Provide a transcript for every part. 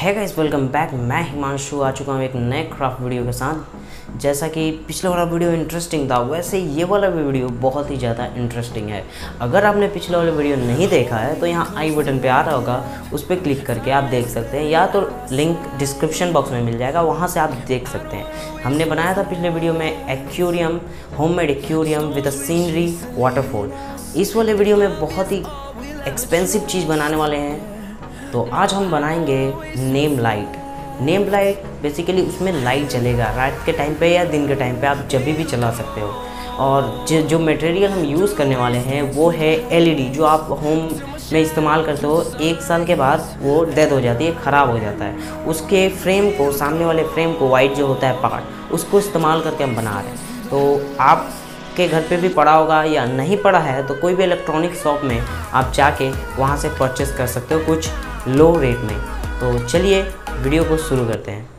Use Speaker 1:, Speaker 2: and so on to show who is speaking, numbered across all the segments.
Speaker 1: है guys, welcome back. मैं हिमांशु आ चुका हूँ एक नए क्राफ्ट वीडियो के साथ। जैसा कि पिछले वाला वीडियो इंटरेस्टिंग था, वैसे ये वाला भी वीडियो बहुत ही ज़्यादा इंटरेस्टिंग है। अगर आपने पिछले वाला वीडियो नहीं देखा है तो यहाँ आई बटन पे आ रहा होगा, उस पर क्लिक करके आप देख सकते हैं, या तो लिंक डिस्क्रिप्शन बॉक्स में मिल जाएगा, वहाँ से आप देख सकते हैं। हमने बनाया था पिछले वीडियो में aquarium, homemade aquarium with a scenery waterfall. इस वाले वीडियो में बहुत ही एक्सपेंसिव चीज़ बनाने वाले हैं। तो आज हम बनाएंगे name light. Name light basically उसमें लाइट जलेगा रात के टाइम पे या दिन के टाइम पे, आप जब भी चला सकते हो। और जो मटेरियल हम यूज़ करने वाले हैं वो है एलईडी, जो आप होम में इस्तेमाल करते हो। 1 साल के बाद वो डेड हो जाती है, ख़राब हो जाता है। उसके फ्रेम को, सामने वाले फ्रेम को, वाइट जो होता है पार्ट, उसको इस्तेमाल करके हम बना रहे हैं। तो आप के घर पे भी पड़ा होगा या नहीं पड़ा है तो कोई भी इलेक्ट्रॉनिक शॉप में आप जाके वहाँ से परचेस कर सकते हो कुछ लो रेट में। तो चलिए वीडियो को शुरू करते हैं।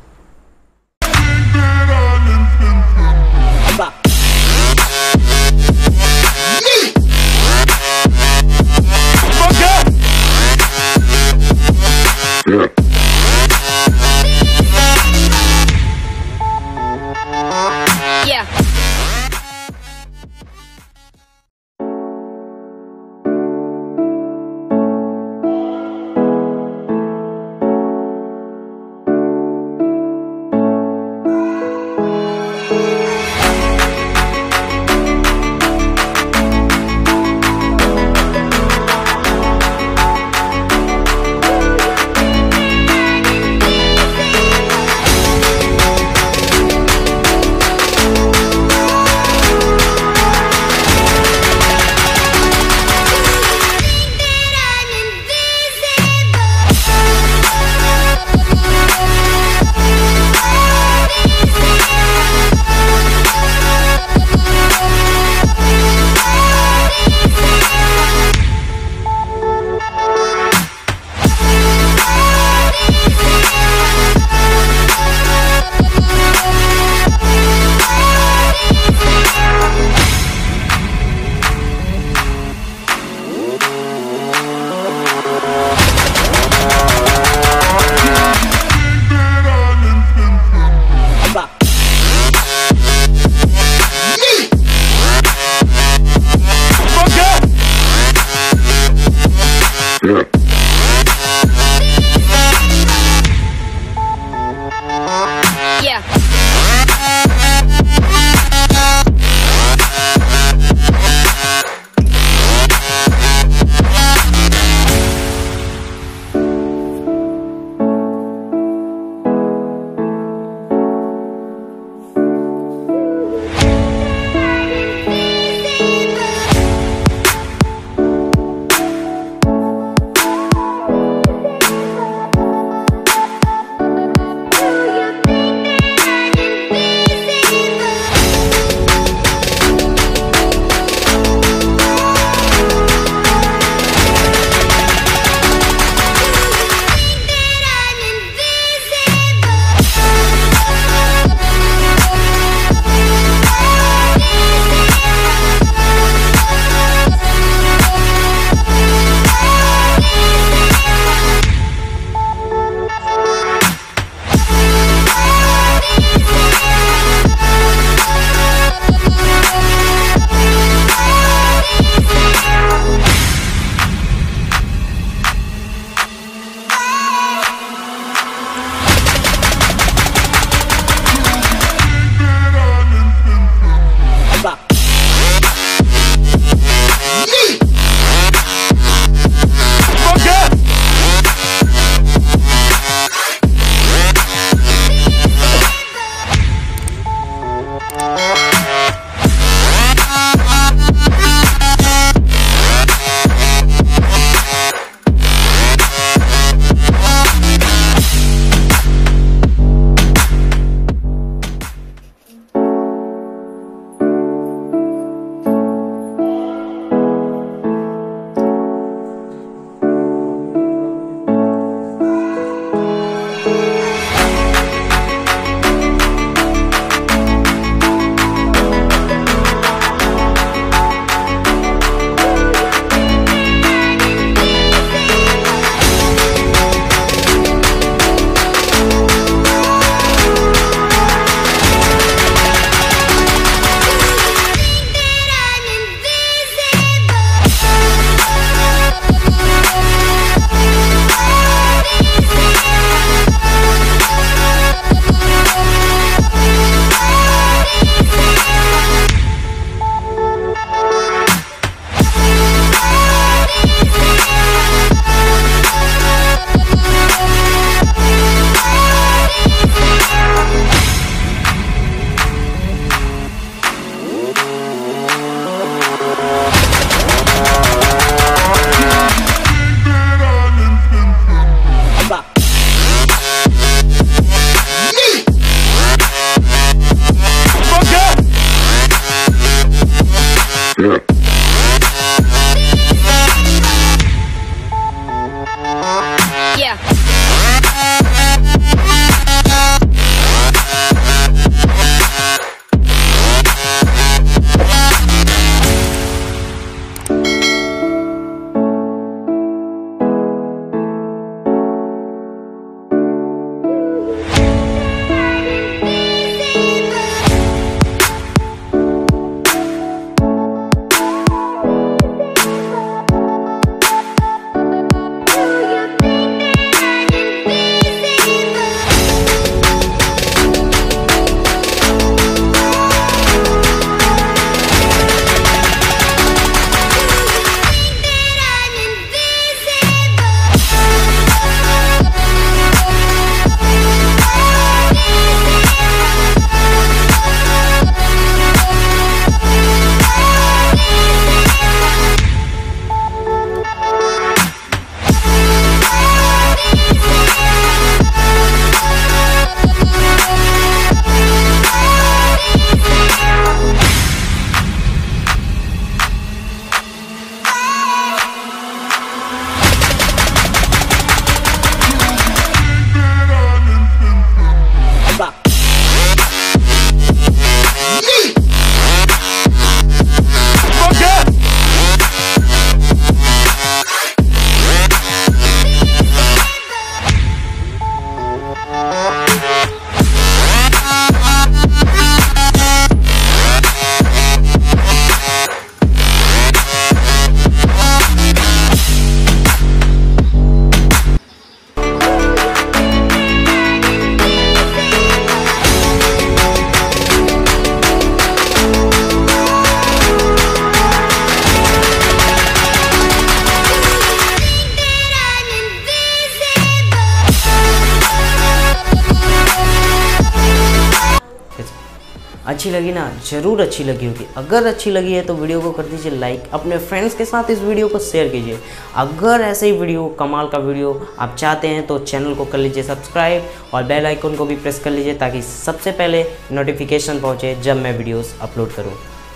Speaker 1: अच्छी लगी ना, ज़रूर अच्छी लगी होगी। अगर अच्छी लगी है तो वीडियो को कर दीजिए लाइक, अपने फ्रेंड्स के साथ इस वीडियो को शेयर कीजिए। अगर ऐसे ही वीडियो, कमाल का वीडियो आप चाहते हैं तो चैनल को कर लीजिए सब्सक्राइब और बेल आइकन को भी प्रेस कर लीजिए ताकि सबसे पहले नोटिफिकेशन पहुँचे जब मैं वीडियोज़ अपलोड करूँ।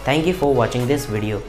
Speaker 1: Thank you for watching this video.